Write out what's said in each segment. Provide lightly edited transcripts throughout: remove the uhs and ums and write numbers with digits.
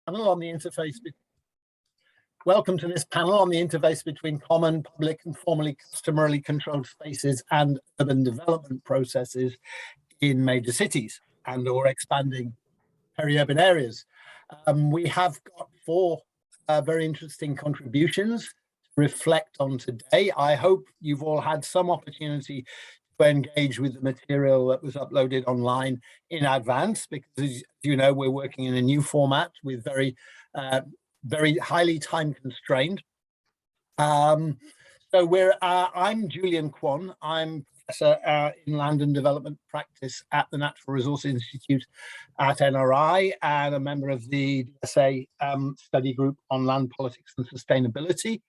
panel on the interface. Welcome to this panel on the interface between common, public, and formerly customarily controlled spaces and urban development processes in major cities and or expanding peri-urban areas. We have got four very interesting contributions to reflect on today. I hope you've all had some opportunity to engage with the material that was uploaded online in advance, because as you know, we're working in a new format with very highly time constrained. I'm Julian Kwon. I'm professor in land and development practice at the Natural Resources Institute at NRI and a member of the DSA study group on land politics and sustainability,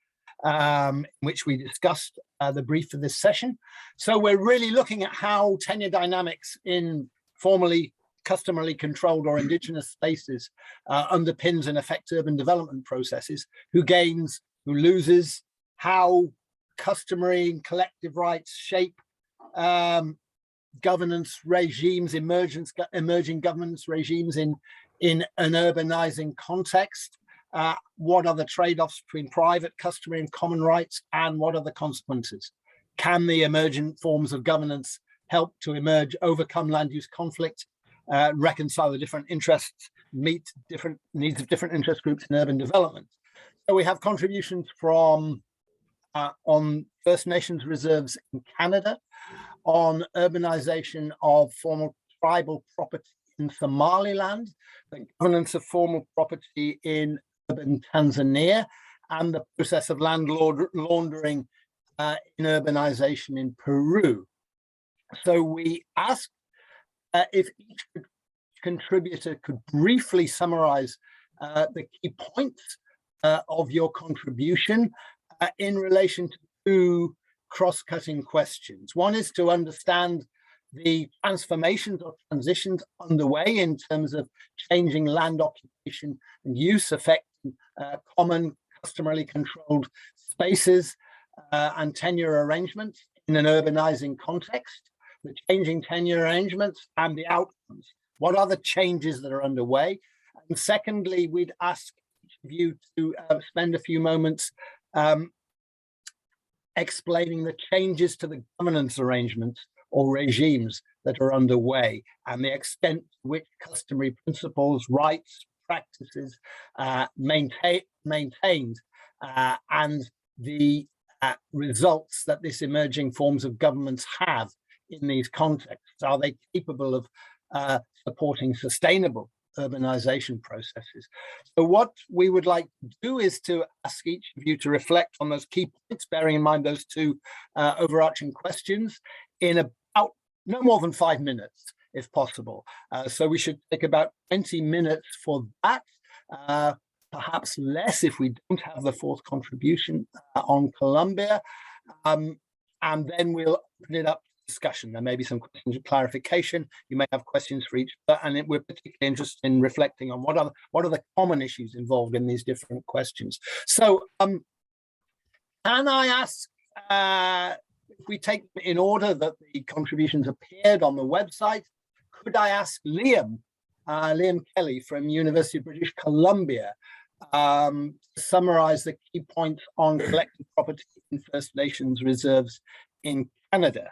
in which we discussed the brief for this session. So we're really looking at how tenure dynamics in formerly customarily controlled or indigenous spaces underpins and affects urban development processes, who gains, who loses, how customary and collective rights shape governance regimes, emerging governance regimes in an urbanizing context. What are the trade-offs between private, customary, and common rights, and what are the consequences? Can the emergent forms of governance help to overcome land use conflict, reconcile the different interests, meet different needs of different interest groups in urban development? So we have contributions from on First Nations reserves in Canada, on urbanization of formal tribal property in Somaliland, the governance of formal property in urban Tanzania, and the process of land laundering in urbanization in Peru. So we asked if each contributor could briefly summarize the key points of your contribution in relation to two cross-cutting questions. One is to understand the transformations or transitions underway in terms of changing land occupation and use affecting common, customarily controlled spaces and tenure arrangements in an urbanizing context, the changing tenure arrangements and the outcomes. What are the changes that are underway? And secondly, we'd ask each of you to spend a few moments explaining the changes to the governance arrangements or regimes that are underway and the extent to which customary principles, rights, practices maintained and the results that this emerging forms of governments have in these contexts. Are they capable of supporting sustainable urbanization processes? So what we would like to do is to ask each of you to reflect on those key points, bearing in mind those two overarching questions, in about no more than 5 minutes, if possible. So we should take about 20 minutes for that, perhaps less if we don't have the fourth contribution on Colombia, and then we'll open it up discussion. There may be some questions of clarification. You may have questions for each, and we're particularly interested in reflecting on what are the common issues involved in these different questions. So, can I ask, if we take them in order that the contributions appeared on the website, could I ask Liam Kelly from University of British Columbia to summarize the key points on collective property in First Nations reserves in Canada?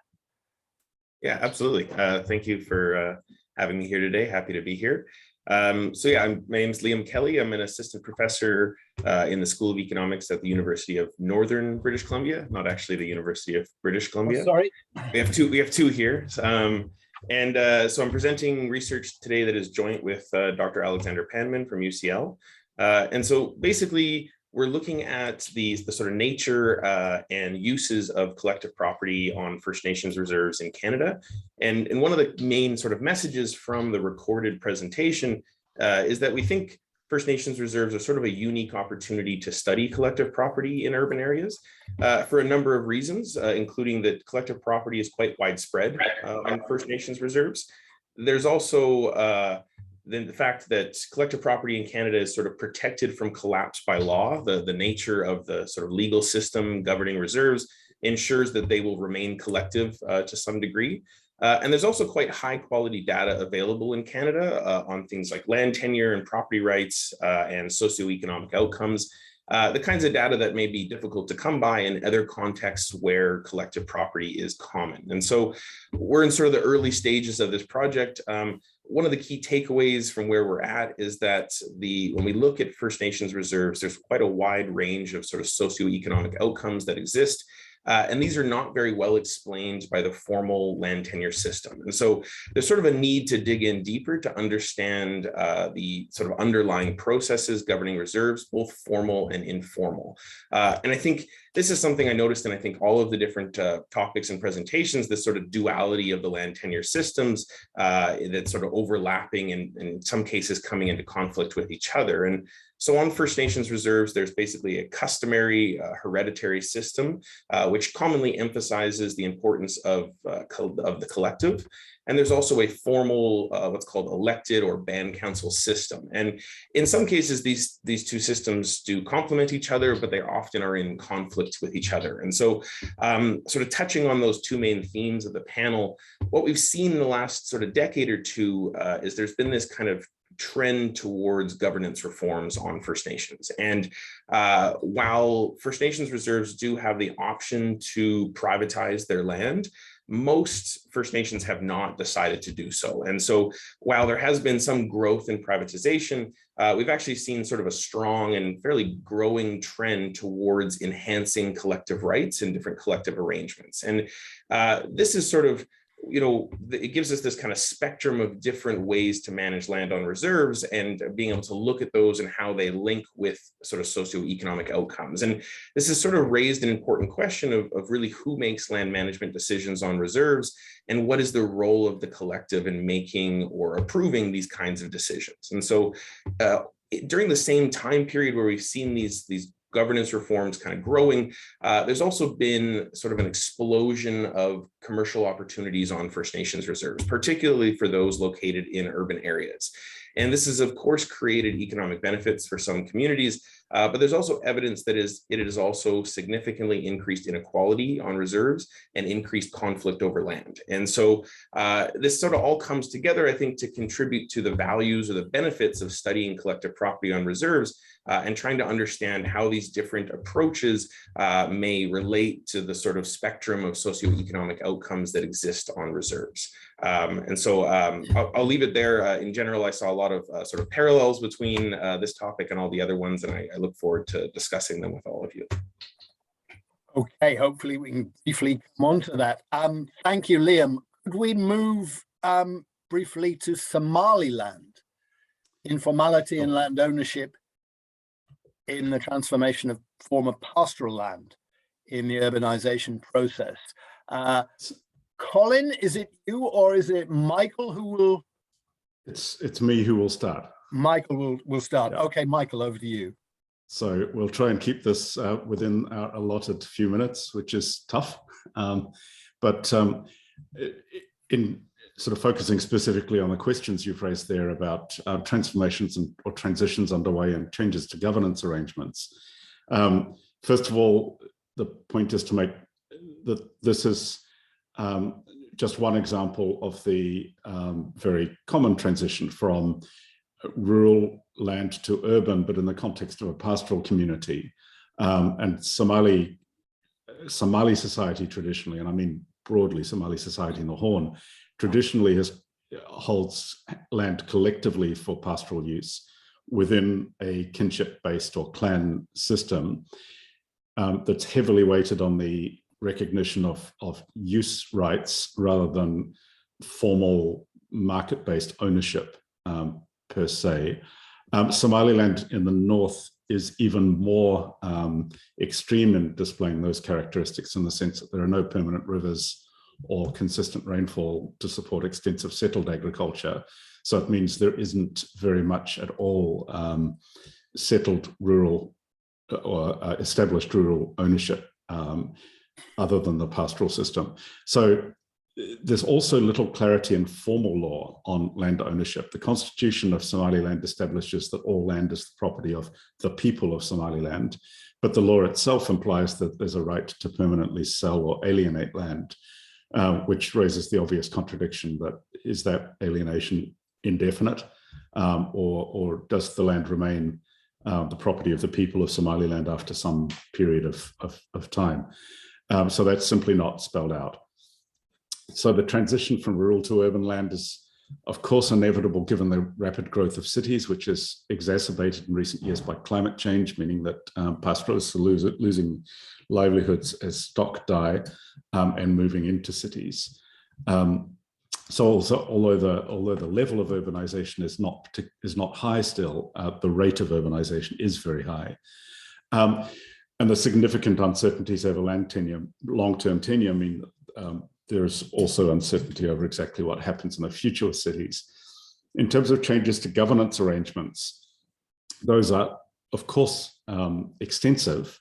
Yeah, absolutely. Thank you for having me here today. Happy to be here. My name is Liam Kelly. I'm an assistant professor in the School of Economics at the University of Northern British Columbia, not actually the University of British Columbia. Oh, sorry. We have two here. So I'm presenting research today that is joint with Dr. Alexander Panman from UCL. And so basically, we're looking at the sort of nature and uses of collective property on First Nations reserves in Canada. And one of the main sort of messages from the recorded presentation is that we think First Nations reserves are sort of a unique opportunity to study collective property in urban areas for a number of reasons, including that collective property is quite widespread on First Nations reserves. There's also then the fact that collective property in Canada is sort of protected from collapse by law. The nature of the sort of legal system governing reserves ensures that they will remain collective to some degree. And there's also quite high quality data available in Canada on things like land tenure and property rights and socioeconomic outcomes. The kinds of data that may be difficult to come by in other contexts where collective property is common. And so we're in sort of the early stages of this project. One of the key takeaways from where we're at is that when we look at First Nations reserves, there's quite a wide range of sort of socioeconomic outcomes that exist. And these are not very well explained by the formal land tenure system. And so there's sort of a need to dig in deeper to understand the sort of underlying processes governing reserves, both formal and informal. And I think this is something I noticed in, I think, all of the different topics and presentations, this sort of duality of the land tenure systems that's sort of overlapping and in some cases coming into conflict with each other. And so on First Nations reserves, there's basically a customary hereditary system, which commonly emphasizes the importance of the collective. And there's also a formal, what's called elected or band council system. And in some cases, these two systems do complement each other, but they often are in conflict with each other. And so sort of touching on those two main themes of the panel, what we've seen in the last sort of decade or two is there's been this kind of trend towards governance reforms on First Nations. And while First Nations reserves do have the option to privatize their land, most First Nations have not decided to do so. And so while there has been some growth in privatization, we've actually seen sort of a strong and fairly growing trend towards enhancing collective rights and different collective arrangements. And this is sort of, you know, it gives us this kind of spectrum of different ways to manage land on reserves and being able to look at those and how they link with sort of socioeconomic outcomes. And this has sort of raised an important question of really who makes land management decisions on reserves and what is the role of the collective in making or approving these kinds of decisions. And so during the same time period where we've seen these governance reforms kind of growing, there's also been sort of an explosion of commercial opportunities on First Nations reserves, particularly for those located in urban areas. And this has, of course, created economic benefits for some communities, but there's also evidence that it has also significantly increased inequality on reserves and increased conflict over land. And so this sort of all comes together, I think, to contribute to the values or the benefits of studying collective property on reserves and trying to understand how these different approaches may relate to the sort of spectrum of socioeconomic outcomes that exist on reserves. And so I'll leave it there. In general, I saw a lot of sort of parallels between this topic and all the other ones, and I look forward to discussing them with all of you. Okay, hopefully we can briefly come on to that. Thank you, Liam. Could we move briefly to Somaliland, informality and land ownership in the transformation of former pastoral land in the urbanization process? Colin, is it you or is it Michael who will? It's me who will start. Michael will start. Yeah. Okay, Michael, over to you. So we'll try and keep this within our allotted few minutes, which is tough. But in sort of focusing specifically on the questions you've raised there about transformations or transitions underway and changes to governance arrangements. First of all, the point is to make that this is just one example of the very common transition from rural land to urban, but in the context of a pastoral community. And Somali society traditionally, and I mean broadly Somali society in the Horn, traditionally holds land collectively for pastoral use within a kinship-based or clan system that's heavily weighted on the recognition of use rights rather than formal market-based ownership per se. Somaliland in the north is even more extreme in displaying those characteristics in the sense that there are no permanent rivers or consistent rainfall to support extensive settled agriculture. So it means there isn't very much at all settled rural or established rural ownership other than the pastoral system. So there's also little clarity in formal law on land ownership. The Constitution of Somaliland establishes that all land is the property of the people of Somaliland, but the law itself implies that there's a right to permanently sell or alienate land. which raises the obvious contradiction that is that alienation indefinite, or does the land remain the property of the people of Somaliland after some period of time? So that's simply not spelled out. So the transition from rural to urban land is, of course, inevitable given the rapid growth of cities, which is exacerbated in recent years by climate change, meaning that pastoralists are losing livelihoods as stock die and moving into cities. So also, although the level of urbanization is not high still, the rate of urbanization is very high. And the significant uncertainties over land tenure, long-term tenure, mean there's also uncertainty over exactly what happens in the future of cities. In terms of changes to governance arrangements, those are, of course, extensive,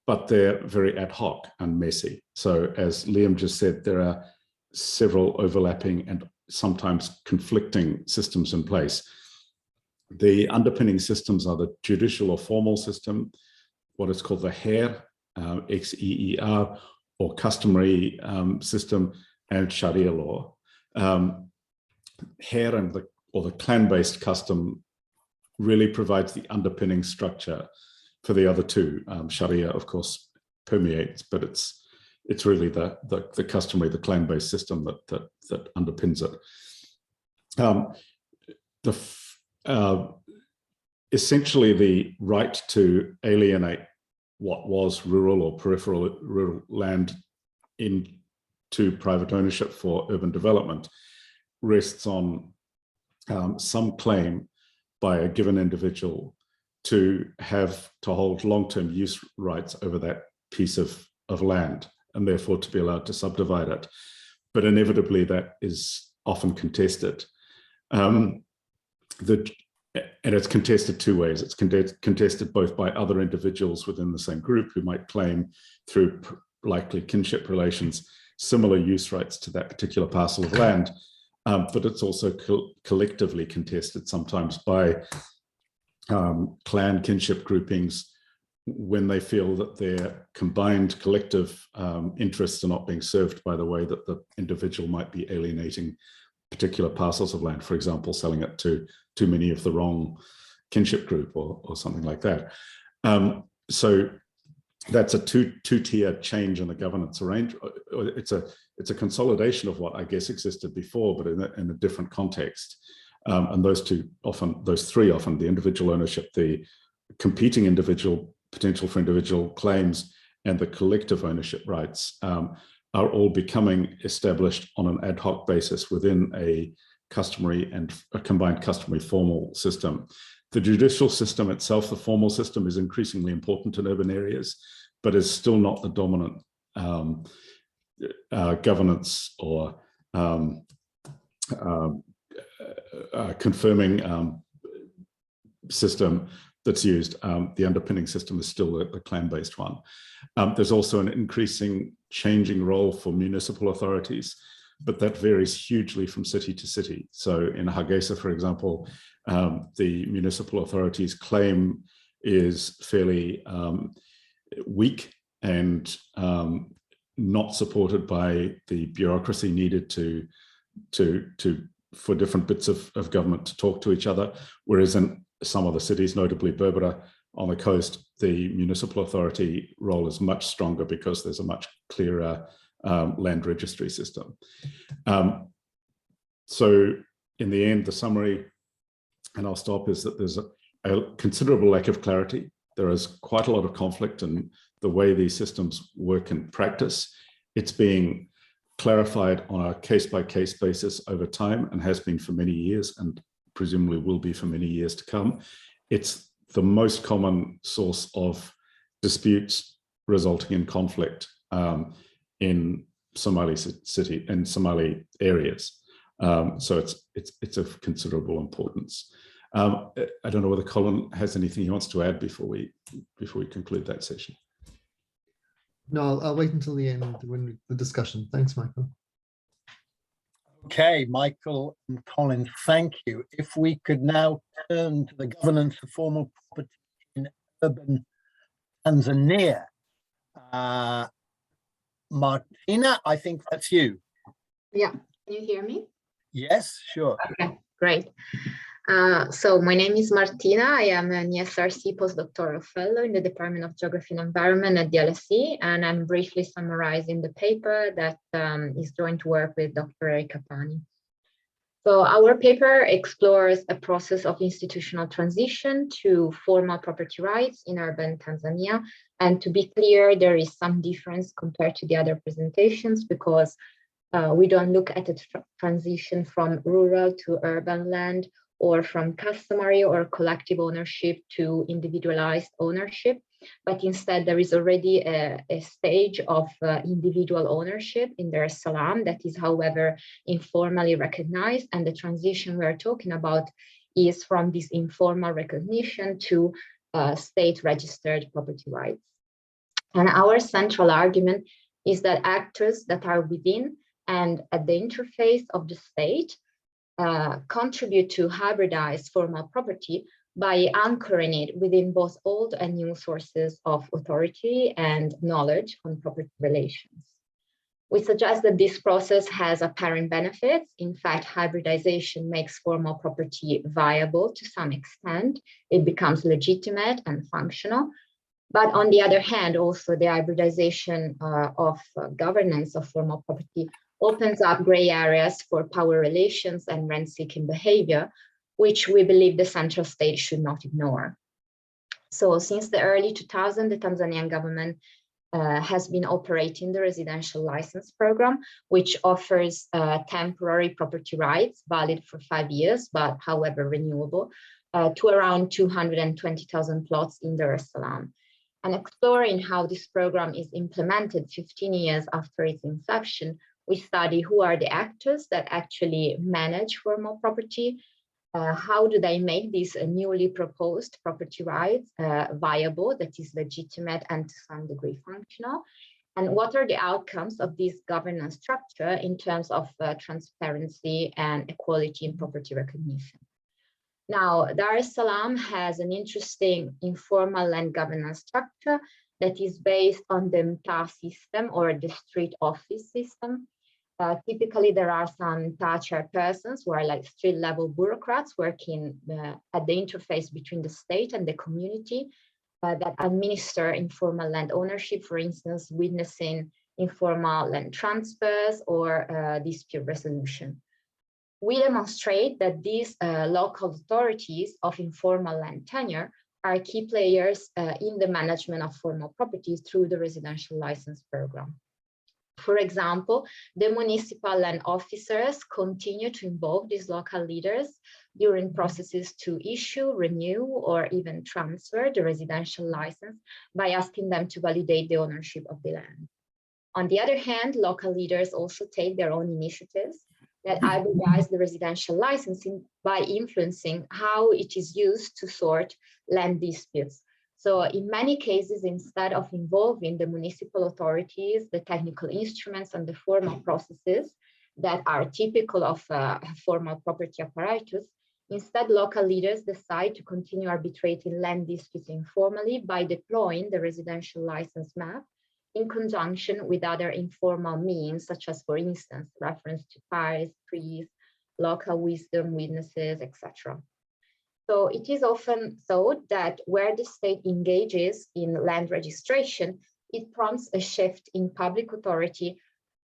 but they're very ad hoc and messy. So as Liam just said, there are several overlapping and sometimes conflicting systems in place. The underpinning systems are the judicial or formal system, what is called the HER, X-E-E-R, or customary system, and Sharia law. HER or the clan-based custom really provides the underpinning structure for the other two. Sharia, of course, permeates, but it's really the customary, the clan-based system that underpins it. Essentially, the right to alienate what was rural or peripheral rural land into private ownership for urban development rests on some claim by a given individual to hold long-term use rights over that piece of land, and therefore to be allowed to subdivide it. But inevitably that is often contested. And it's contested two ways. It's contested both by other individuals within the same group who might claim through likely kinship relations similar use rights to that particular parcel of land, but it's also collectively contested sometimes by clan kinship groupings when they feel that their combined collective interests are not being served by the way that the individual might be alienating particular parcels of land, for example, selling it to too many of the wrong kinship group or something like that. So that's a two-tier change in the governance arrangement. It's a consolidation of what I guess existed before, but in a different context. And those three often, the individual ownership, the competing individual potential for individual claims, and the collective ownership rights are all becoming established on an ad hoc basis within a customary and a combined customary formal system. The judicial system itself, the formal system, is increasingly important in urban areas, but is still not the dominant governance or confirming system that's used. The underpinning system is still the clan-based one. There's also an increasing changing role for municipal authorities, but that varies hugely from city to city. So in Hargeisa, for example, the municipal authorities' claim is fairly weak and not supported by the bureaucracy needed for different bits of government to talk to each other, whereas in some other cities, notably Berbera on the coast, the municipal authority role is much stronger because there's a much clearer land registry system. So in the end, the summary, and I'll stop, is that there's a considerable lack of clarity. There is quite a lot of conflict in the way these systems work in practice. It's being clarified on a case-by-case basis over time and has been for many years, and presumably will be for many years to come. It's the most common source of disputes resulting in conflict in Somali Somali areas. So it's of considerable importance. I don't know whether Colin has anything he wants to add before we conclude that session. No, I'll wait until the end when the discussion. Thanks, Michael. Okay, Michael and Colin, thank you. If we could now turn to the governance of formal property in urban Tanzania. Martina, I think that's you. Yeah, can you hear me? Yes, sure. Okay, great. So my name is Martina. I am an ESRC postdoctoral fellow in the Department of Geography and Environment at the LSE, and I'm briefly summarizing the paper that is joint work with Dr. Erika Pani. So our paper explores a process of institutional transition to formal property rights in urban Tanzania. And to be clear, there is some difference compared to the other presentations because we don't look at a transition from rural to urban land or from customary or collective ownership to individualized ownership, but instead there is already a stage of individual ownership in Dar es Salaam that is, however, informally recognized, and the transition we are talking about is from this informal recognition to state-registered property rights. And our central argument is that actors that are within and at the interface of the state contribute to hybridize formal property by anchoring it within both old and new sources of authority and knowledge on property relations. We suggest that this process has apparent benefits. In fact, hybridization makes formal property viable to some extent. It becomes legitimate and functional. But on the other hand, also the hybridization of governance of formal property opens up gray areas for power relations and rent-seeking behavior, which we believe the central state should not ignore. So since the early 2000s, the Tanzanian government has been operating the residential license program, which offers temporary property rights valid for 5 years, but however renewable, to around 220,000 plots in Dar es Salaam. And exploring how this program is implemented 15 years after its inception, we study who are the actors that actually manage formal property, how do they make these newly proposed property rights viable, that is legitimate and to some degree functional, and what are the outcomes of this governance structure in terms of transparency and equality in property recognition. Now, Dar es Salaam has an interesting informal land governance structure that is based on the mtaa system or the street office system. Typically, there are some mtaa chairpersons who are like street level bureaucrats working at the interface between the state and the community that administer informal land ownership, for instance, witnessing informal land transfers or dispute resolution. We demonstrate that these local authorities of informal land tenure are key players in the management of formal properties through the residential license program. For example, the municipal land officers continue to involve these local leaders during processes to issue, renew, or even transfer the residential license by asking them to validate the ownership of the land. On the other hand, local leaders also take their own initiatives that hybridize the residential licensing by influencing how it is used to sort land disputes. So in many cases, instead of involving the municipal authorities, the technical instruments and the formal processes that are typical of formal property apparatus, instead local leaders decide to continue arbitrating land disputes informally by deploying the residential license map in conjunction with other informal means, such as, for instance, reference to ties, trees, local wisdom, witnesses, etc. So it is often so that where the state engages in land registration, it prompts a shift in public authority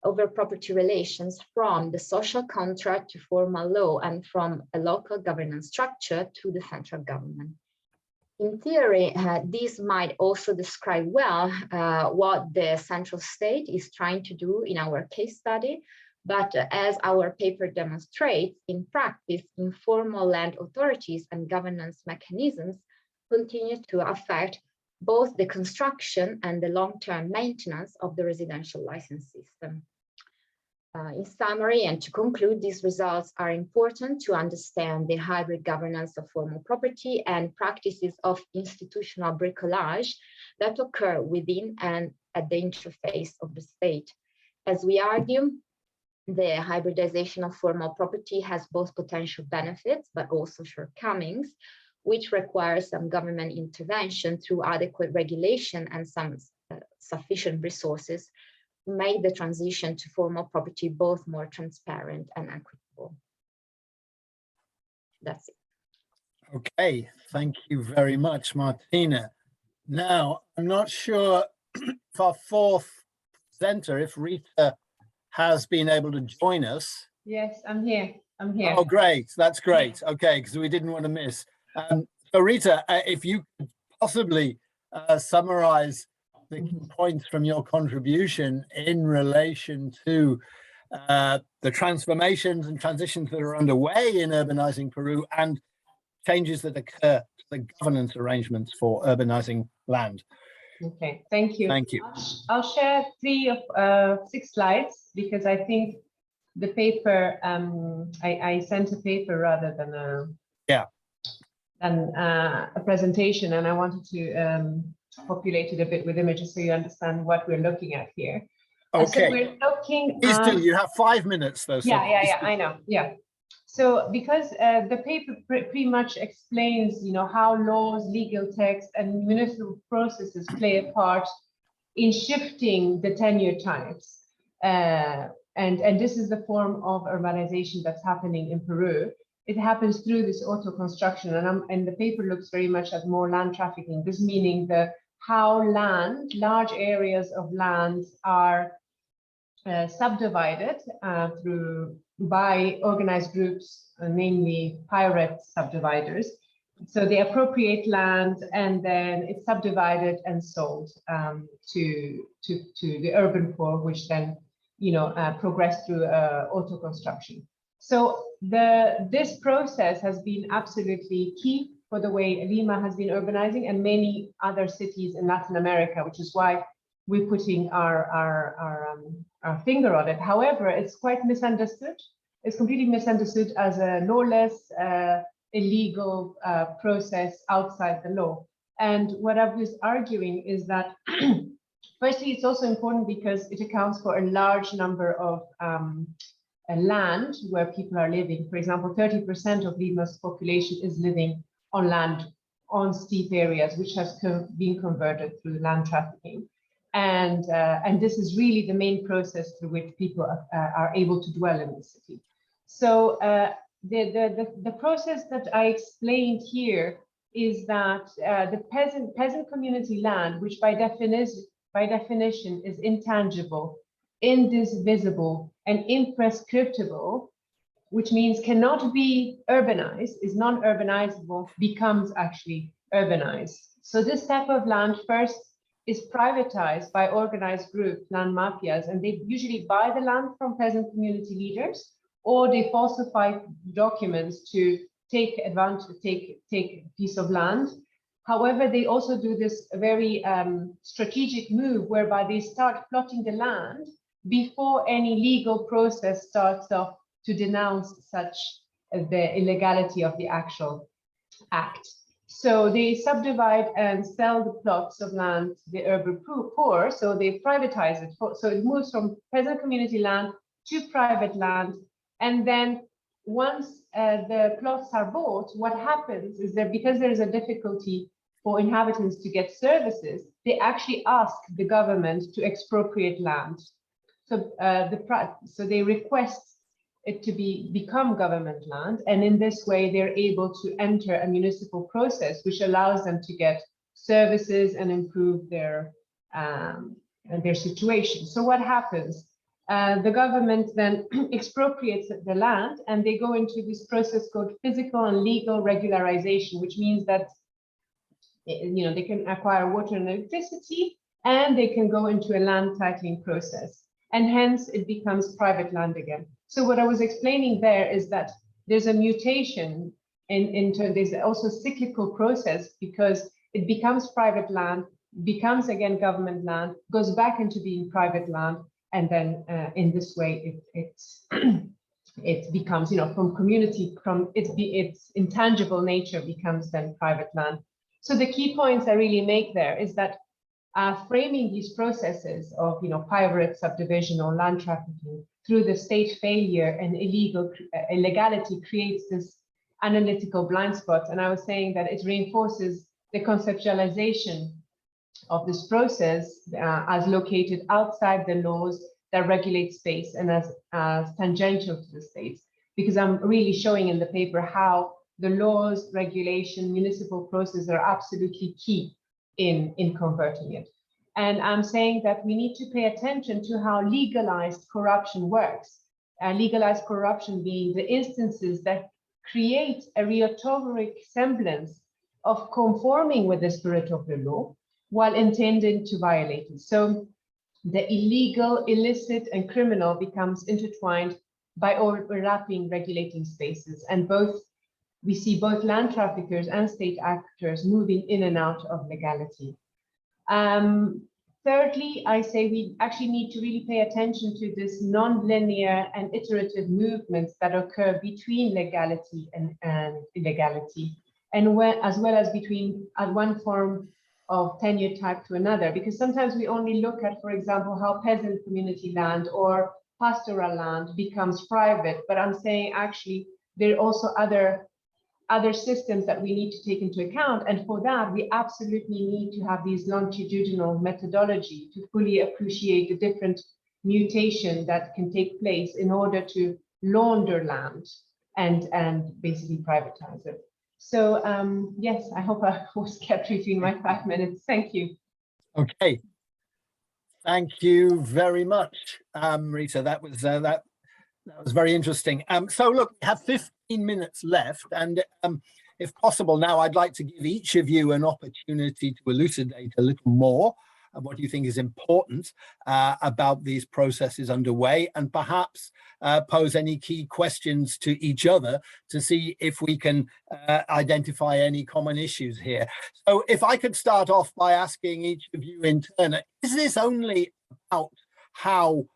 over property relations from the social contract to formal law and from a local governance structure to the central government. In theory, this might also describe well what the central state is trying to do in our case study. But as our paper demonstrates, in practice, informal land authorities and governance mechanisms continue to affect both the construction and the long-term maintenance of the residential license system. In summary, and to conclude, these results are important to understand the hybrid governance of formal property and practices of institutional bricolage that occur within and at the interface of the state. As we argue, the hybridization of formal property has both potential benefits, but also shortcomings, which require some government intervention through adequate regulation and some sufficient resources, make the transition to formal property both more transparent and equitable. That's it. Okay, thank you very much, Martina. Now, I'm not sure if our fourth presenter, if Rita has been able to join us. Yes, I'm here. I'm here. Oh, great. That's great. Okay, because we didn't want to miss. So Rita, if you could possibly summarize the key points from your contribution in relation to the transformations and transitions that are underway in urbanizing Peru and changes that occur to the governance arrangements for urbanizing land. Okay, thank you. Thank you. I'll share 3 of 6 slides because I think the paper, I sent a paper rather than a presentation, and I wanted to populate it a bit with images so you understand what we're looking at here. Okay. So we're looking Please at, do. You have 5 minutes though. So yeah, I know. Yeah. So because the paper pretty much explains, how laws, legal text, and municipal processes play a part in shifting the tenure types. And this is the form of urbanization that's happening in Peru. It happens through this auto-construction, and the paper looks very much at more land trafficking. This meaning how large areas of land are subdivided by organized groups, namely pirate subdividers. So they appropriate land and then it's subdivided and sold to the urban poor, which then progress through auto construction. So this process has been absolutely key for the way Lima has been urbanizing and many other cities in Latin America, which is why we're putting our finger on it. However, it's quite misunderstood. It's completely misunderstood as a lawless, illegal process outside the law. And what I was arguing is that, firstly, it's also important because it accounts for a large number of land where people are living. For example, 30% of Lima's population is living on land on steep areas, which has been converted through land trafficking. And this is really the main process through which people are able to dwell in the city. So the process that I explained here is that the peasant community land, which by definition is intangible, indivisible, and imprescriptible, which means cannot be urbanized, is non-urbanizable, becomes actually urbanized. So this type of land first is privatized by organized groups, land mafias, and they usually buy the land from peasant community leaders, or they falsify documents to take advantage, take a piece of land. However, they also do this very strategic move whereby they start plotting the land before any legal process starts off to denounce such the illegality of the actual act. So they subdivide and sell the plots of land to the urban poor, so they privatize it. So it moves from peasant community land to private land. And then once the plots are bought, what happens is that because there is a difficulty for inhabitants to get services, they actually ask the government to expropriate land. So, so they request it to become government land, and in this way they're able to enter a municipal process which allows them to get services and improve their situation. So what happens? The government then expropriates the land, and they go into this process called physical and legal regularization, which means that they can acquire water and electricity, and they can go into a land titling process, and hence it becomes private land again. So what I was explaining there is that there's a mutation there's also a cyclical process, because it becomes private land, becomes again government land, goes back into being private land, and then in this way it becomes, from community, from its intangible nature becomes then private land. So the key points I really make there is that framing these processes of pirate subdivision or land trafficking through the state failure and illegality creates this analytical blind spot. And I was saying that it reinforces the conceptualization this process as located outside the laws that regulate space and as tangential to the states, because I'm really showing in the paper how the laws, regulation, municipal processes are absolutely key in converting it. And I'm saying that we need to pay attention to how legalized corruption works. Legalized corruption being the instances that create a rhetoric semblance of conforming with the spirit of the law while intending to violate it. So the illegal, illicit, and criminal becomes intertwined by overlapping regulating spaces, and we see both land traffickers and state actors moving in and out of legality. Thirdly, I say we actually need to really pay attention to this non-linear and iterative movements that occur between legality and illegality, and as well as between one form of tenure type to another, because sometimes we only look at, for example, how peasant community land or pastoral land becomes private, but I'm saying actually there are also other systems that we need to take into account. And for that, we absolutely need to have these longitudinal methodology to fully appreciate the different mutation that can take place in order to launder land and basically privatize it. So yes, I hope I was kept within my 5 minutes. Thank you. Okay. Thank you very much, Rita. That was very interesting. So look, we have 15 minutes left, and if possible now, I'd like to give each of you an opportunity to elucidate a little more of what you think is important about these processes underway, and perhaps pose any key questions to each other to see if we can identify any common issues here. So if I could start off by asking each of you in turn, is this only about how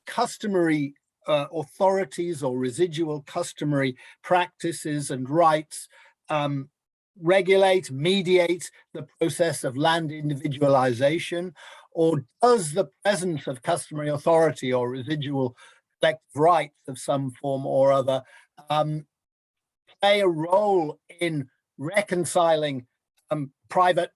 customary authorities or residual customary practices and rights regulate, mediate the process of land individualization, or does the presence of customary authority or residual collective rights of some form or other play a role in reconciling private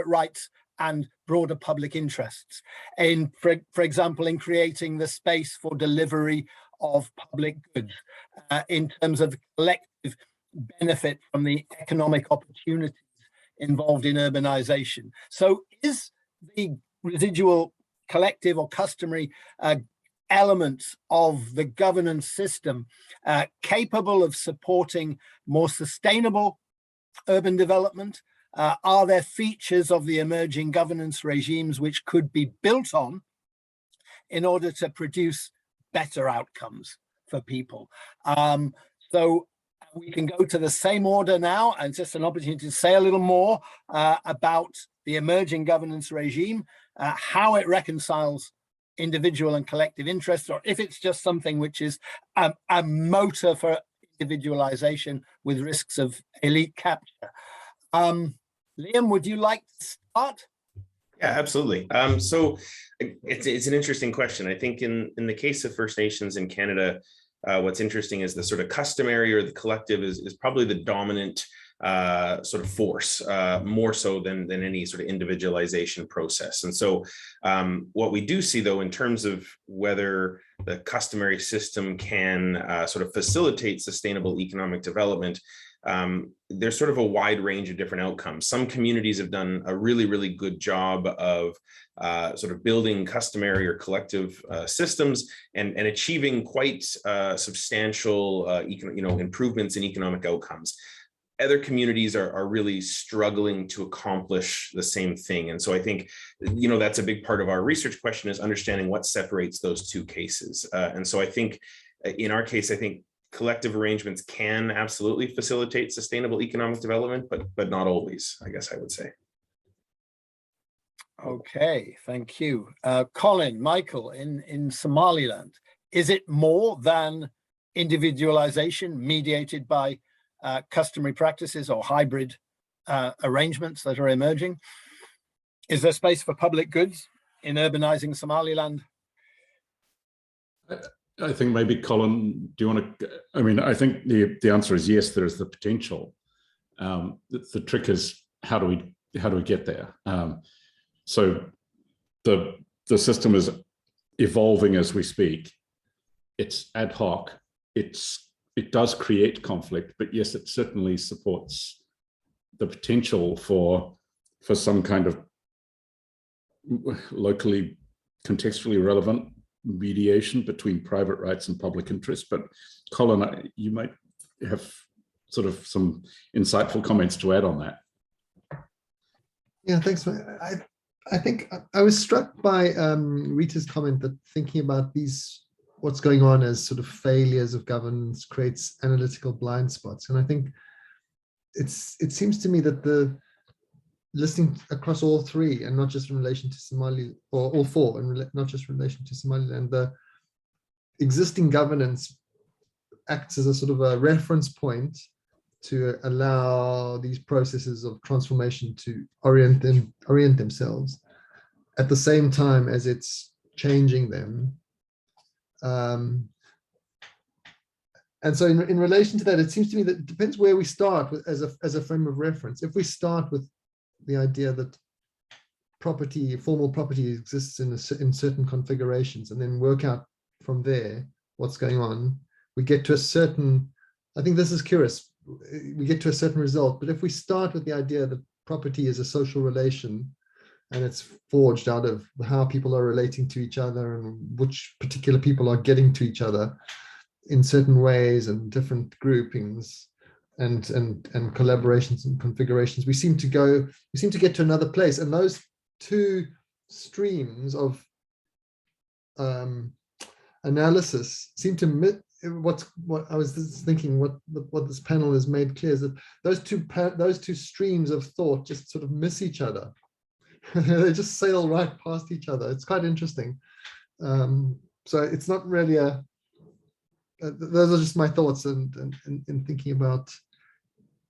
rights and broader public interests, in, for example, in creating the space for delivery of public goods, in terms of collective benefit from the economic opportunities involved in urbanization. So is the residual collective or customary elements of the governance system capable of supporting more sustainable urban development? Are there features of the emerging governance regimes which could be built on in order to produce better outcomes for people? So we can go to the same order now, and just an opportunity to say a little more about the emerging governance regime, how it reconciles individual and collective interests, or if it's just something which is a motor for individualization with risks of elite capture. Liam, would you like to start? Yeah, absolutely. So it's an interesting question. I think in the case of First Nations in Canada, what's interesting is the sort of customary or the collective is probably the dominant sort of force, more so than any sort of individualization process. And so what we do see, though, in terms of whether the customary system can sort of facilitate sustainable economic development, there's sort of a wide range of different outcomes. Some communities have done a really, really good job of sort of building customary or collective systems and achieving quite substantial improvements in economic outcomes. Other communities are really struggling to accomplish the same thing. And so I think, that's a big part of our research question, is understanding what separates those two cases. And so I think in our case, I think collective arrangements can absolutely facilitate sustainable economic development, but not always, I guess I would say. Okay, thank you. Colin, Michael, in Somaliland, is it more than individualization mediated by customary practices or hybrid arrangements that are emerging? Is there space for public goods in urbanizing Somaliland? I think maybe, Colin, do you want to, I think the answer is yes, there's the potential. The trick is how do we get there? So the system is evolving as we speak. It's ad hoc. It does create conflict, but yes, it certainly supports the potential for some kind of locally contextually relevant mediation between private rights and public interest. But Colin, you might have sort of some insightful comments to add on that. Yeah, thanks. I think I was struck by Rita's comment that thinking about what's going on as sort of failures of governance creates analytical blind spots. And I think it seems to me that listening across all three, and not just in relation to Somali, or all four, and not just in relation to Somaliland, the existing governance acts as a sort of a reference point to allow these processes of transformation to orient themselves at the same time as it's changing them. And so in relation to that, it seems to me that it depends where we start with, as a frame of reference. If we start with the idea that formal property exists in certain configurations, and then work out from there what's going on, we get to a certain, I think this is curious, we get to a certain result. But if we start with the idea that property is a social relation, and it's forged out of how people are relating to each other and which particular people are getting to each other in certain ways and different groupings and collaborations and configurations, we seem to get to another place. And those two streams of analysis seem to what I was thinking, what this panel has made clear is that those two streams of thought just sort of miss each other. They just sail right past each other. It's quite interesting. So it's not really those are just my thoughts and thinking about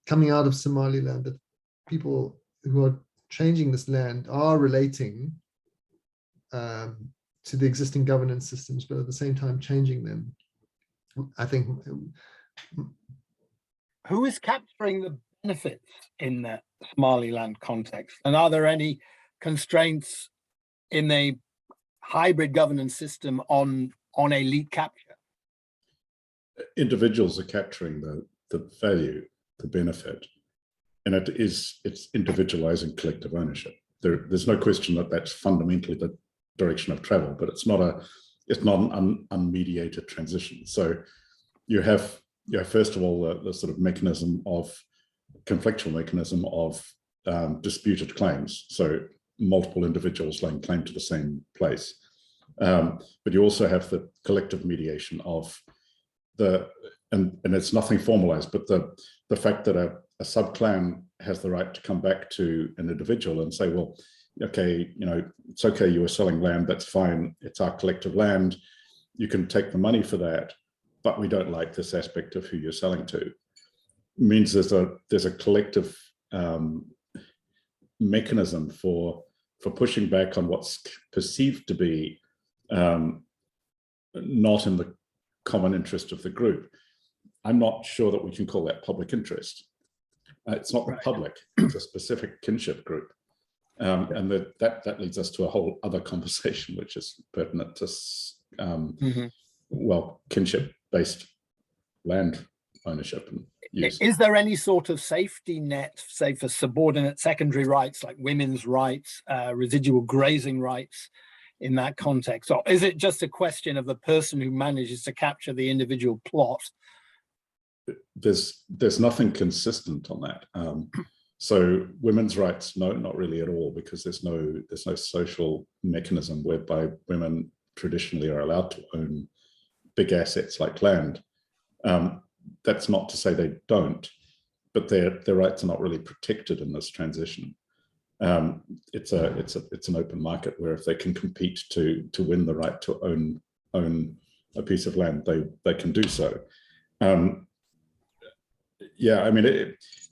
coming out of Somaliland, that people who are changing this land are relating to the existing governance systems, but at the same time changing them. I think. Who is capturing the benefits in the Somaliland context? And are there any constraints in the hybrid governance system on elite capture? Individuals are capturing the value, the benefit, and it's individualizing collective ownership. There's no question that that's fundamentally the direction of travel, but it's not an unmediated transition. So you have first of all the sort of conflictual mechanism of disputed claims. So multiple individuals laying claim to the same place, but you also have the collective mediation of and it's nothing formalized, but the fact that a subclan has the right to come back to an individual and say, well, okay, it's okay, you were selling land, that's fine, it's our collective land, you can take the money for that, but we don't like this aspect of who you're selling to. It means there's a collective mechanism for pushing back on what's perceived to be not in the common interest of the group. I'm not sure that we can call that public interest. It's not the public, it's a specific kinship group. And that leads us to a whole other conversation, which is pertinent to kinship-based land ownership and use. Is there any sort of safety net, say, for subordinate secondary rights like women's rights, residual grazing rights in that context? Or is it just a question of the person who manages to capture the individual plot? There's nothing consistent on that. So women's rights, no, not really at all, because there's no social mechanism whereby women traditionally are allowed to own big assets like land. That's not to say they don't, but their rights are not really protected in this transition. It's an open market where if they can compete to win the right to own a piece of land, they can do so. Yeah, I mean,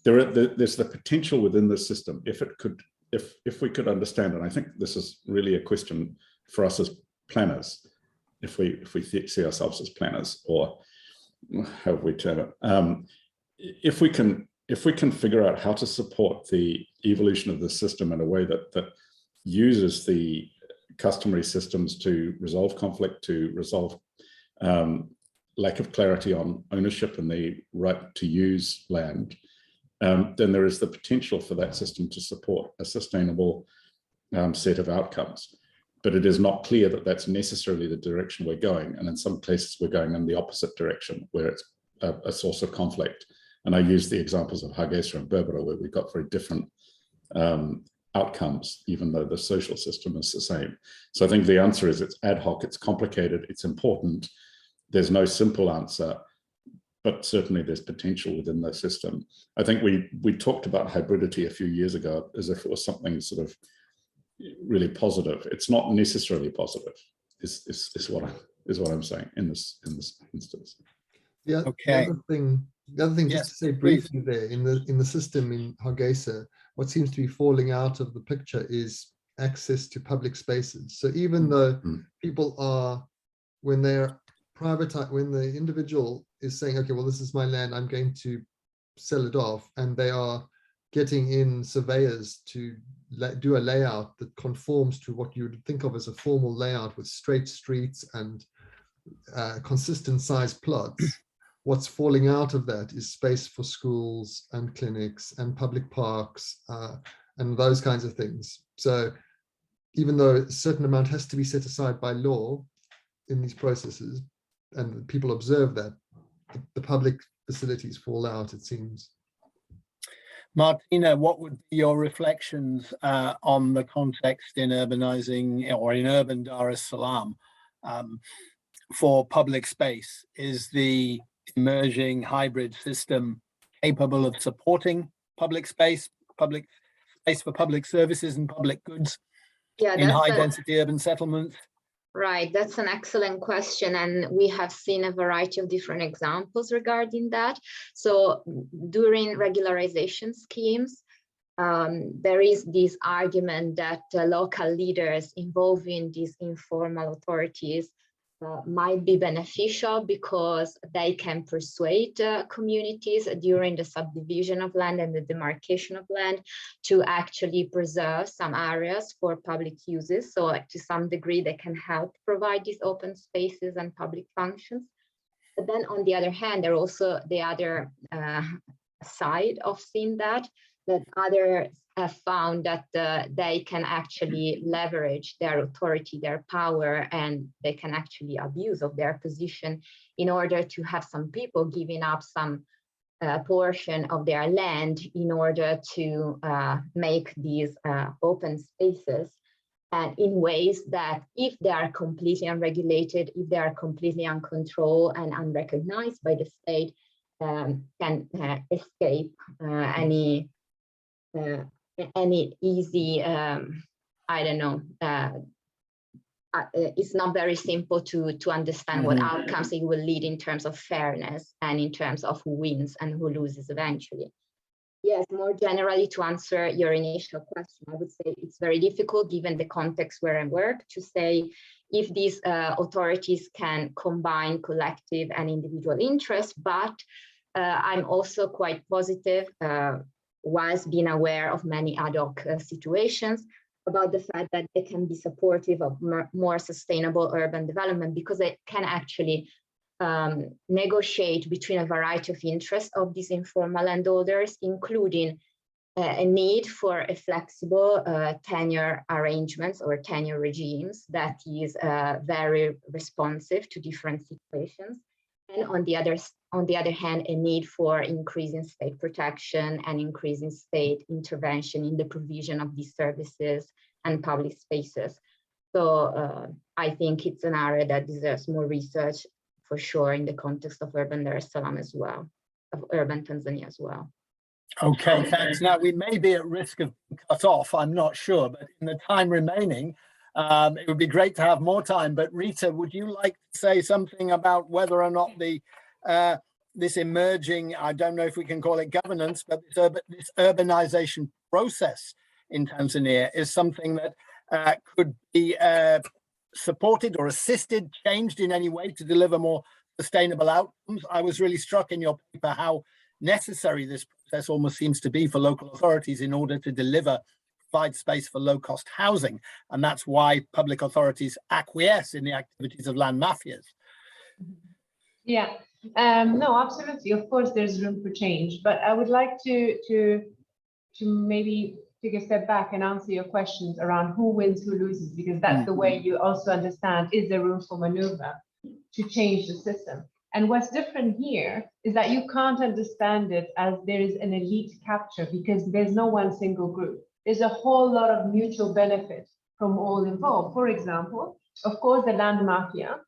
there's the potential within the system if we could understand, and I think this is really a question for us as planners, if we see ourselves as planners, or however we term it, if we can if we can figure out how to support the evolution of the system in a way that uses the customary systems to resolve conflict, to resolve lack of clarity on ownership and the right to use land, then there is the potential for that system to support a sustainable set of outcomes. But it is not clear that that's necessarily the direction we're going. And in some cases, we're going in the opposite direction, where it's a source of conflict. And I use the examples of Hargeisa and Berbera, where we've got very different outcomes, even though the social system is the same. So I think the answer is it's ad hoc, it's complicated, it's important. There's no simple answer, but certainly there's potential within the system. I think we talked about hybridity a few years ago as if it was something sort of really positive. It's not necessarily positive, is what I'm saying in this instance. Yeah. Okay. The other thing, Yes, just to say briefly there, in the system in Hargeisa, what seems to be falling out of the picture is access to public spaces. So even though people are, when they're private, when the individual is saying, okay, well, this is my land, I'm going to sell it off, and they are getting in surveyors to do a layout that conforms to what you would think of as a formal layout with straight streets and consistent sized plots. What's falling out of that is space for schools and clinics and public parks and those kinds of things. So even though a certain amount has to be set aside by law in these processes, and people observe that, the public facilities fall out, it seems. Martina, what would be your reflections on the context in urbanizing or in urban Dar es Salaam for public space? Is the emerging hybrid system capable of supporting public space for public services and public goods in high density urban settlements? Right, that's an excellent question, and we have seen a variety of different examples regarding that. So during regularization schemes, there is this argument that local leaders involving these informal authorities might be beneficial because they can persuade communities during the subdivision of land and the demarcation of land to actually preserve some areas for public uses. So to some degree, they can help provide these open spaces and public functions. But then on the other hand, there are also the other side of seeing that others have found that they can actually leverage their authority, their power, and they can actually abuse of their position in order to have some people giving up some portion of their land in order to make these open spaces in ways that, if they are completely unregulated, if they are completely uncontrolled and unrecognized by the state, can escape any easy, I don't know, it's not very simple to understand what outcomes it will lead in terms of fairness and in terms of who wins and who loses eventually. Yes, more generally, to answer your initial question, I would say it's very difficult, given the context where I work, to say if these authorities can combine collective and individual interests, but I'm also quite positive, whilst being aware of many ad hoc situations, about the fact that they can be supportive of more sustainable urban development, because they can actually negotiate between a variety of interests of these informal landholders, including a need for a flexible tenure arrangements or tenure regimes that is very responsive to different situations. And on the other hand, a need for increasing state protection and increasing state intervention in the provision of these services and public spaces. So I think it's an area that deserves more research, for sure, in the context of urban Dar es Salaam as well, of urban Tanzania as well. Okay, thanks. Now, we may be at risk of being cut off, I'm not sure, but in the time remaining, it would be great to have more time. But Rita, would you like to say something about whether or not the this emerging, I don't know if we can call it governance, but this urbanization process in Tanzania is something that could be supported or assisted, changed in any way to deliver more sustainable outcomes? I was really struck in your paper how necessary this process almost seems to be for local authorities in order to provide space for low-cost housing. And that's why public authorities acquiesce in the activities of land mafias. Yeah, no, absolutely. Of course, there's room for change, but I would like to maybe take a step back and answer your questions around who wins, who loses, because that's the way you also understand, is there room for maneuver to change the system? And what's different here is that you can't understand it as there is an elite capture, because there's no one single group. There's a whole lot of mutual benefit from all involved. For example, of course, the land mafia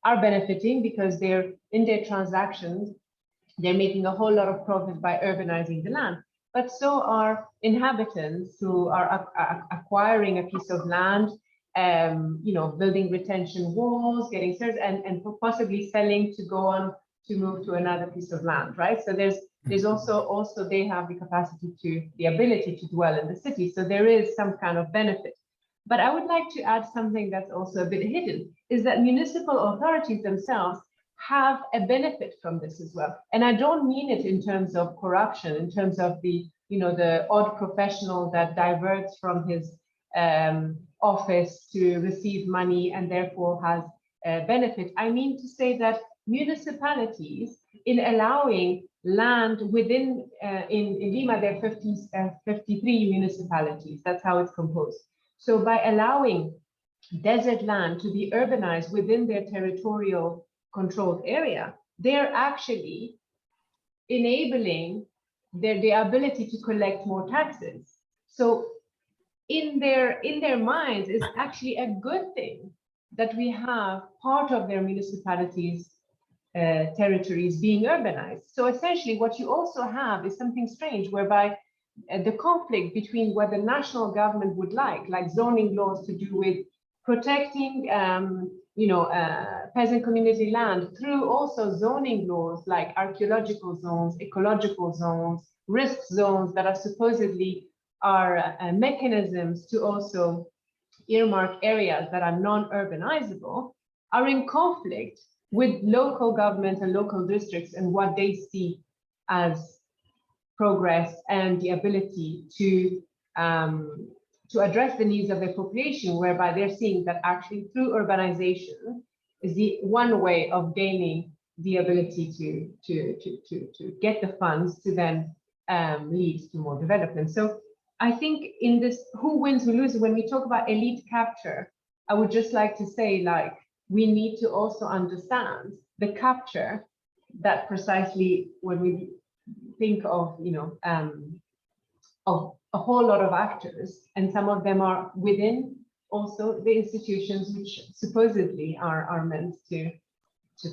are benefiting because they're in their transactions, they're making a whole lot of profit by urbanizing the land. But so are inhabitants who are acquiring a piece of land, you know, building retention walls, getting service, and possibly selling to go on to move to another piece of land, right? So there's also they have the capacity the ability to dwell in the city. So there is some kind of benefit. But I would like to add something that's also a bit hidden, is that municipal authorities themselves have a benefit from this as well. And I don't mean it in terms of corruption, in terms of the, you know, the odd professional that diverts from his office to receive money and therefore has a benefit. I mean to say that municipalities, in allowing land within, in Lima, there are 53 municipalities, that's how it's composed. So by allowing desert land to be urbanized within their territorial controlled area, they're actually enabling the ability to collect more taxes. So in their minds, it's actually a good thing that we have part of their municipalities' territories being urbanized. So essentially what you also have is something strange, whereby the conflict between what the national government would like zoning laws to do with protecting you know, peasant community land, through also zoning laws like archaeological zones, ecological zones, risk zones that are supposedly mechanisms to also earmark areas that are non-urbanizable, are in conflict with local government and local districts and what they see as progress and the ability to address the needs of their population, whereby they're seeing that actually through urbanization is the one way of gaining the ability to get the funds to then lead to more development. So I think in this who wins, who loses, when we talk about elite capture, I would just like to say, like, we need to also understand the capture that precisely when we think of, you know, of a whole lot of actors, and some of them are within also the institutions which supposedly are meant to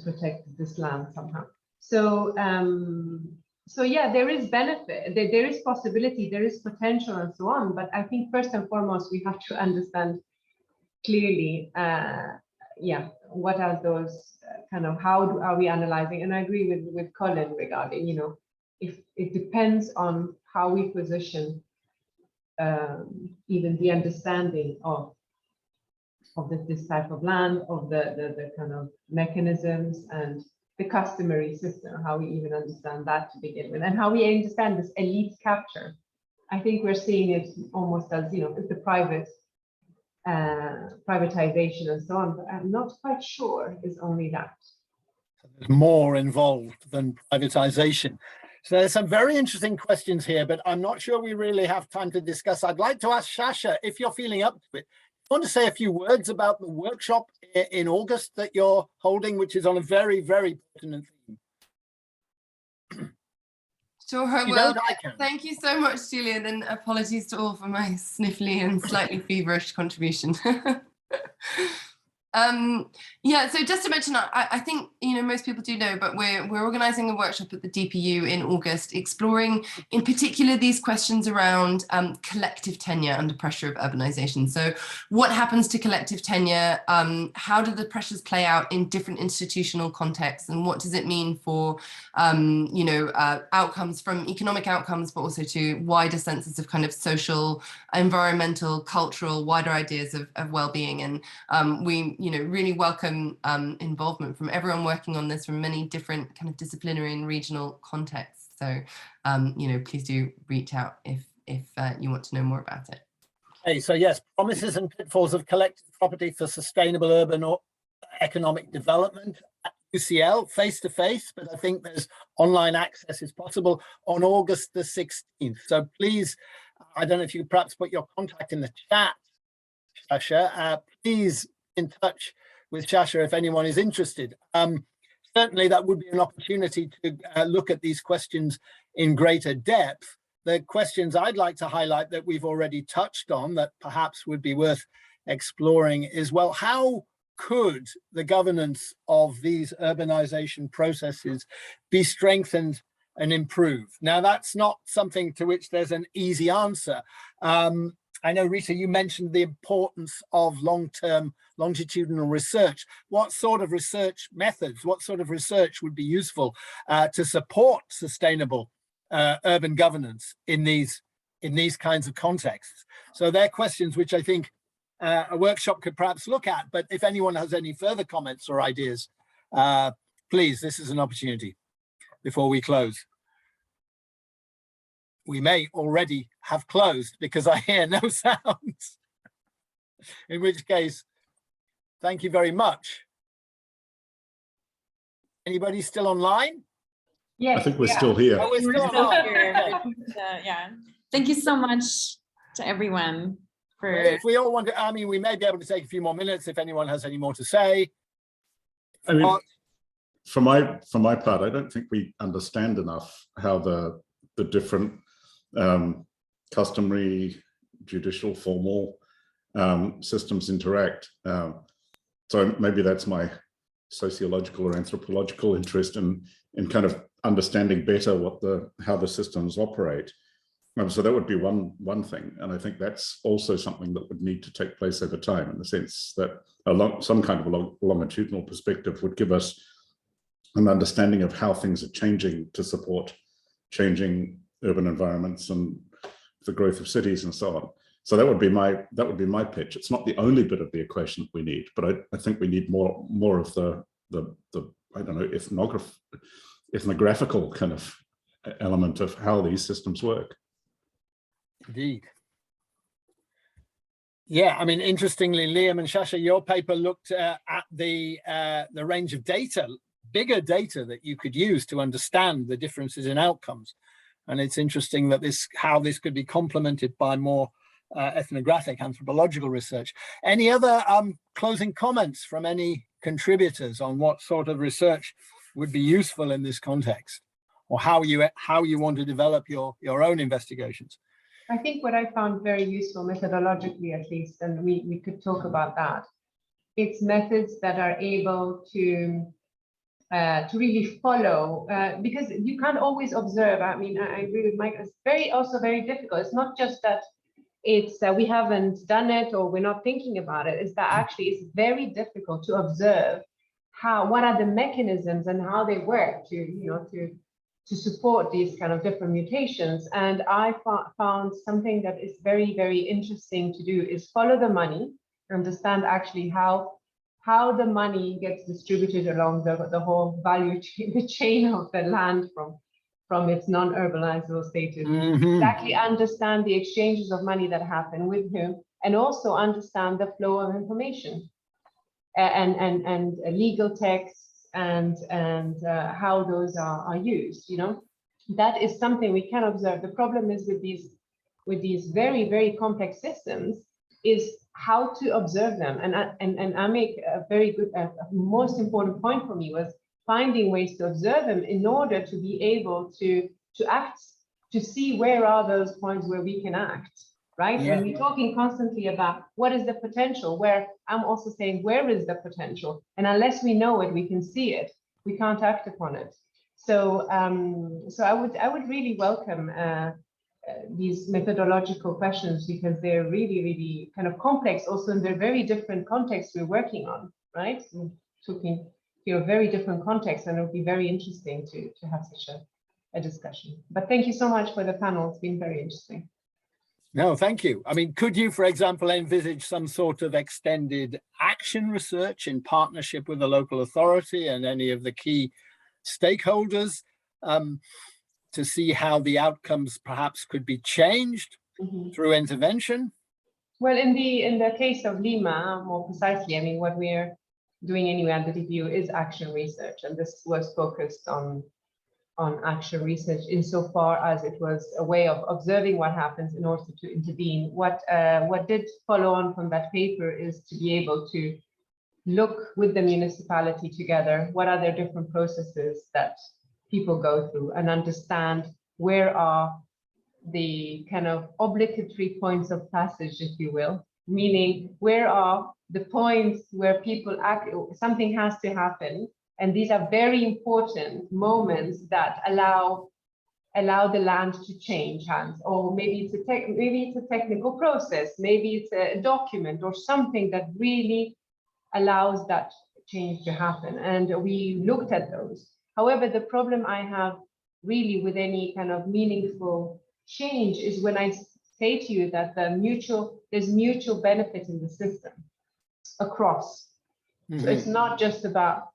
protect this land somehow. So so yeah, there is benefit, there is possibility, there is potential and so on, but I think first and foremost we have to understand clearly yeah, what are those kind of, how are we analyzing? And I agree with Colin regarding, you know, if it depends on how we position even the understanding of this type of land, of the kind of mechanisms and the customary system, how we even understand that to begin with, and how we understand this elite capture. I think we're seeing it almost as, you know, it's the private privatization and so on, but I'm not quite sure it's only that. There's more involved than privatization. So there's some very interesting questions here, but I'm not sure we really have time to discuss. I'd like to ask Sasha, if you're feeling up to it, I want to say a few words about the workshop in August that you're holding, which is on a very, very pertinent theme. Sure, well, thank you so much, Julian, and apologies to all for my sniffly and slightly feverish contribution. Yeah, so just to mention, I think, you know, most people do know, but we're organising a workshop at the DPU in August, exploring in particular these questions around collective tenure under pressure of urbanisation. So what happens to collective tenure? How do the pressures play out in different institutional contexts? And what does it mean for, you know, outcomes, from economic outcomes, but also to wider senses of kind of social, environmental, cultural, wider ideas of well-being? And we, you know, really welcome involvement from everyone working on this from many different kind of disciplinary and regional contexts. So, please do reach out if you want to know more about it. Okay, so yes, promises and pitfalls of collective property for sustainable urban or economic development at UCL, face-to-face, but I think there's online access is possible on August the 16th. So please, I don't know if you could perhaps put your contact in the chat, Shasha. Please in touch with Shasha if anyone is interested. Certainly that would be an opportunity to look at these questions in greater depth. The questions I'd like to highlight that we've already touched on that perhaps would be worth exploring is, well, how could the governance of these urbanization processes be strengthened and improved? Now, that's not something to which there's an easy answer. I know, Rita, you mentioned the importance of long-term longitudinal research. What sort of research methods, what sort of research would be useful to support sustainable urban governance in these kinds of contexts? So they're questions which I think a workshop could perhaps look at, but if anyone has any further comments or ideas, please, this is an opportunity before we close. We may already have closed because I hear no sounds, in which case, thank you very much. Anybody still online? Yes, I think we're still here. Oh, we're We're still still online. here. Yeah. Thank you so much to everyone for. If we all want to, I mean, we may be able to take a few more minutes if anyone has any more to say. I mean, for my part, I don't think we understand enough how the different customary, judicial, formal systems interact. So maybe that's my sociological or anthropological interest in kind of understanding better how the systems operate. So that would be one thing, and I think that's also something that would need to take place over time, in the sense that some kind of a longitudinal perspective would give us an understanding of how things are changing to support changing urban environments and the growth of cities and so on. So that would be my pitch. It's not the only bit of the equation that we need, but I think we need more of the I don't know, ethnographical kind of element of how these systems work. Indeed. Yeah, I mean, interestingly, Liam and Shasha, your paper looked at the range of data, bigger data that you could use to understand the differences in outcomes. And it's interesting that how this could be complemented by more ethnographic, anthropological research. Any other closing comments from any contributors on what sort of research would be useful in this context, or how you want to develop your own investigations? I think what I found very useful methodologically, at least, and we could talk about that, it's methods that are able to really follow, because you can't always observe. I mean, I agree with Mike, it's also very difficult. It's not just that it's we haven't done it or we're not thinking about it, it's that actually it's very difficult to observe what are the mechanisms and how they work to support these kind of different mutations. And I found something that is very, very interesting to do is follow the money, understand actually how the money gets distributed along the whole value chain, the chain of the land from its non-urbanizable status. Exactly understand the exchanges of money that happen with whom, and also understand the flow of information and legal texts and how those are used. That is something we can observe. The problem is with these very, very complex systems is how to observe them. And I make a very good, most important point for me was finding ways to observe them in order to be able to act, to see where are those points where we can act, right? Yeah. And we're talking constantly about what is the potential, where I'm also saying, where is the potential? And unless we know it, we can see it, we can't act upon it. So, so I would really welcome these methodological questions, because they're really, really kind of complex, also in their very different contexts we're working on, right? So talking, very different contexts, and it would be very interesting to have such a discussion. But thank you so much for the panel. It's been very interesting. No, thank you. I mean, could you, for example, envisage some sort of extended action research in partnership with the local authority and any of the key stakeholders to see how the outcomes perhaps could be changed through intervention? Well, in the case of Lima, more precisely, I mean, what we're doing anyway at the DPU is action research, and this was focused on action research insofar as it was a way of observing what happens in order to intervene. What did follow on from that paper is to be able to look with the municipality together, what are their different processes that people go through, and understand where are the kind of obligatory points of passage, if you will, meaning where are the points where people act, something has to happen. And these are very important moments that allow the land to change hands, or maybe it's a technical process, maybe it's a document or something that really allows that change to happen. And we looked at those. However, the problem I have really with any kind of meaningful change is when I say to you that there's mutual benefit in the system across. So it's not just about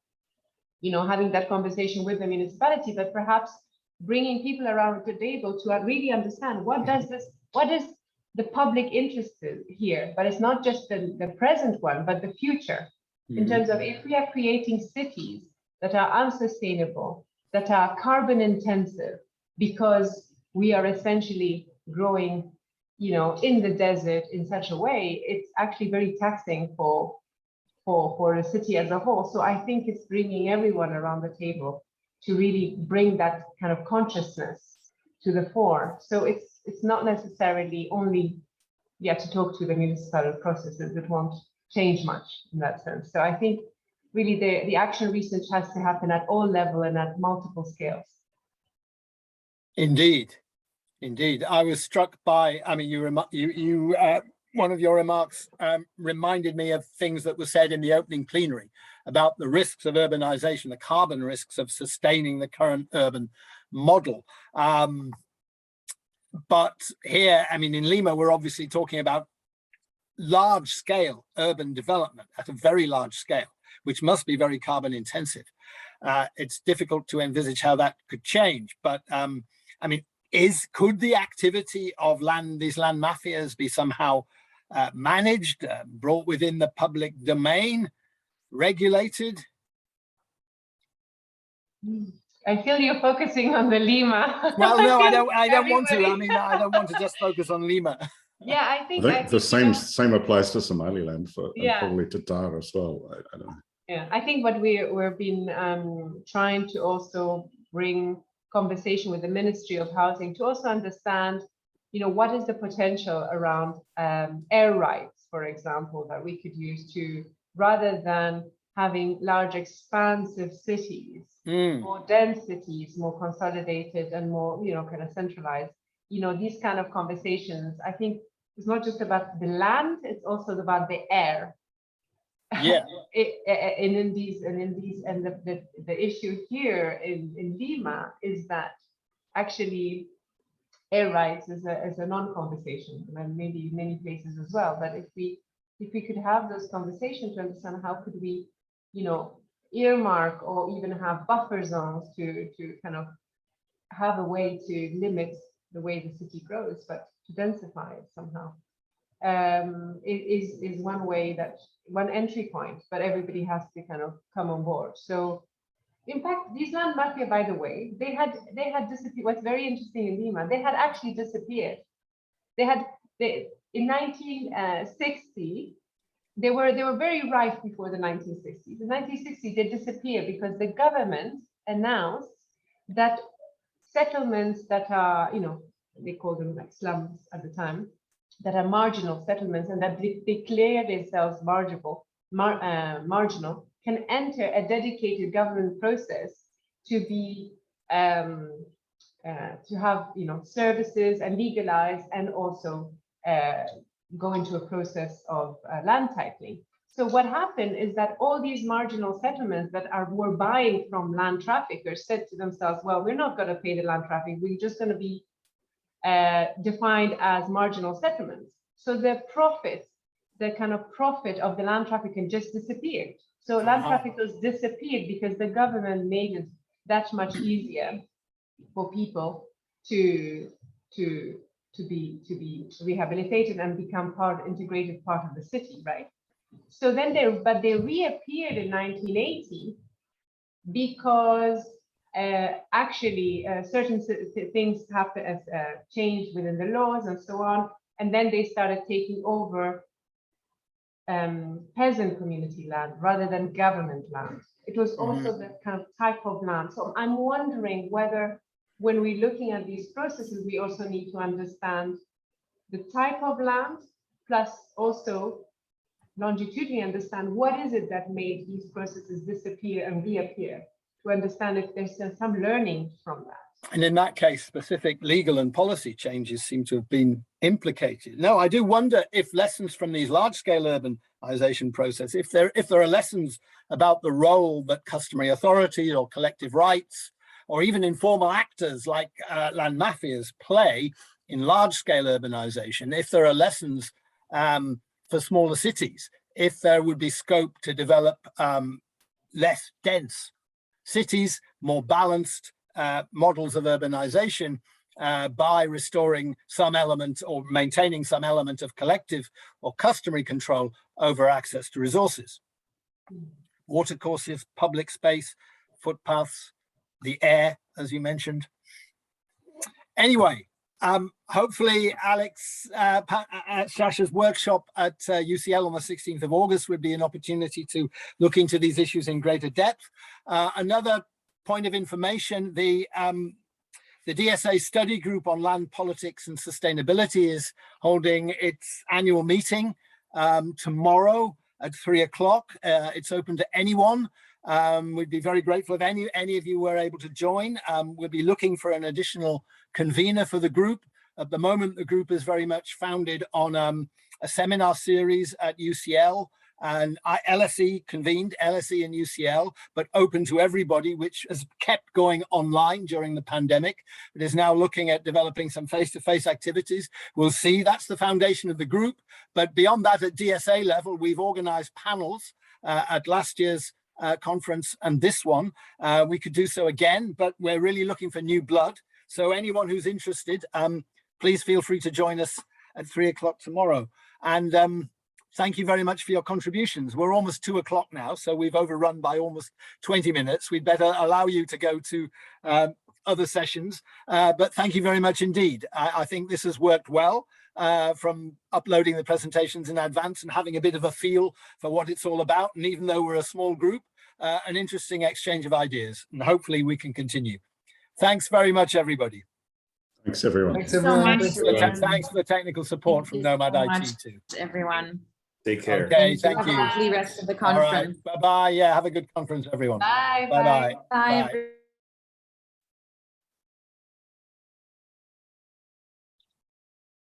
having that conversation with the municipality, but perhaps bringing people around the table to really understand what is the public interest here. But it's not just the present one, but the future, in terms of if we are creating cities that are unsustainable, that are carbon intensive, because we are essentially growing, in the desert in such a way, it's actually very taxing for a city as a whole. So I think it's bringing everyone around the table to really bring that kind of consciousness to the fore. So it's not necessarily only to talk to the municipal processes. It won't change much in that sense. So I think really the action research has to happen at all levels and at multiple scales. Indeed. I was struck by, I mean, one of your remarks reminded me of things that were said in the opening plenary about the risks of urbanization, the carbon risks of sustaining the current urban model. But here, I mean, in Lima, we're obviously talking about large scale urban development at a very large scale, which must be very carbon intensive. It's difficult to envisage how that could change. But I mean, could the activity of these land mafias be somehow managed, brought within the public domain, regulated? I feel you're focusing on the Lima. Well, no, I don't want to. I mean, I don't want to just focus on Lima. Yeah, I think the same applies to Somaliland and probably to Dar as well. I don't know. Yeah, I think what we've been trying to also bring conversation with the Ministry of Housing to also understand, what is the potential around air rights, for example, that we could use to, rather than having large expansive cities, more dense cities, more consolidated and more, kind of centralized, these kind of conversations, I think it's not just about the land, it's also about the air. Yeah. And the issue here in Lima is that actually air rights is a non-conversation, and maybe many places as well. But if we could have those conversations to understand how could we, earmark or even have buffer zones to kind of have a way to limit the way the city grows, but to densify it somehow, is one way, one entry point, but everybody has to kind of come on board. So in fact, these land mafia, by the way, they had disappeared. What's very interesting in Lima, they had actually disappeared. In 1960, they were very rife before the 1960s. In 1960, they disappeared because the government announced that settlements that are, they call them like slums at the time, that are marginal settlements and that declare themselves marginal, can enter a dedicated government process to be to have services and legalize, and also go into a process of land titling. So what happened is that all these marginal settlements that were buying from land traffickers said to themselves, well, we're not going to pay the land traffic, we're just going to be defined as marginal settlements. So the kind of profit of the land trafficking just disappeared. So land traffickers disappeared because the government made it that much easier for people to be rehabilitated and become integrated part of the city, right? So then they reappeared in 1980 because actually certain things have to change within the laws and so on, and then they started taking over peasant community land rather than government land. It was also the kind of type of land. So I'm wondering whether when we're looking at these processes, we also need to understand the type of land, plus also longitudinally understand what is it that made these processes disappear and reappear, to understand if there's some learning from that. And in that case, specific legal and policy changes seem to have been implicated. No, I do wonder if lessons from these large-scale urbanization process, if there are lessons about the role that customary authority or collective rights, or even informal actors like land mafias play in large-scale urbanization, if there are lessons for smaller cities, if there would be scope to develop less dense cities, more balanced models of urbanization by restoring some element or maintaining some element of collective or customary control over access to resources. Watercourses, public space, footpaths, the air, as you mentioned. Anyway, hopefully Alex Shasha's workshop at UCL on the 16th of August would be an opportunity to look into these issues in greater depth. Another point of information, the DSA study group on land politics and sustainability is holding its annual meeting tomorrow at 3 o'clock. It's open to anyone. We'd be very grateful if any of you were able to join. We'll be looking for an additional convener for the group. At the moment, the group is very much founded on a seminar series at UCL, and LSE convened, LSE and UCL, but open to everybody, which has kept going online during the pandemic. It is now looking at developing some face-to-face activities. We'll see, that's the foundation of the group. But beyond that, at DSA level, we've organized panels at last year's conference and this one. We could do so again, but we're really looking for new blood. So anyone who's interested, please feel free to join us at 3 o'clock tomorrow. And thank you very much for your contributions. We're almost 2 o'clock now, so we've overrun by almost 20 minutes. We'd better allow you to go to other sessions, but thank you very much indeed. I think this has worked well from uploading the presentations in advance and having a bit of a feel for what it's all about. And even though we're a small group, an interesting exchange of ideas, and hopefully we can continue. Thanks very much, everybody. Thanks, everyone. Thanks so much. Thanks for the technical support from Nomad IT too. Everyone. Take care. Okay, thank you. Have a lovely rest of the All right, conference. bye-bye. Yeah, have a good conference, everyone. Bye. Bye-bye. Bye.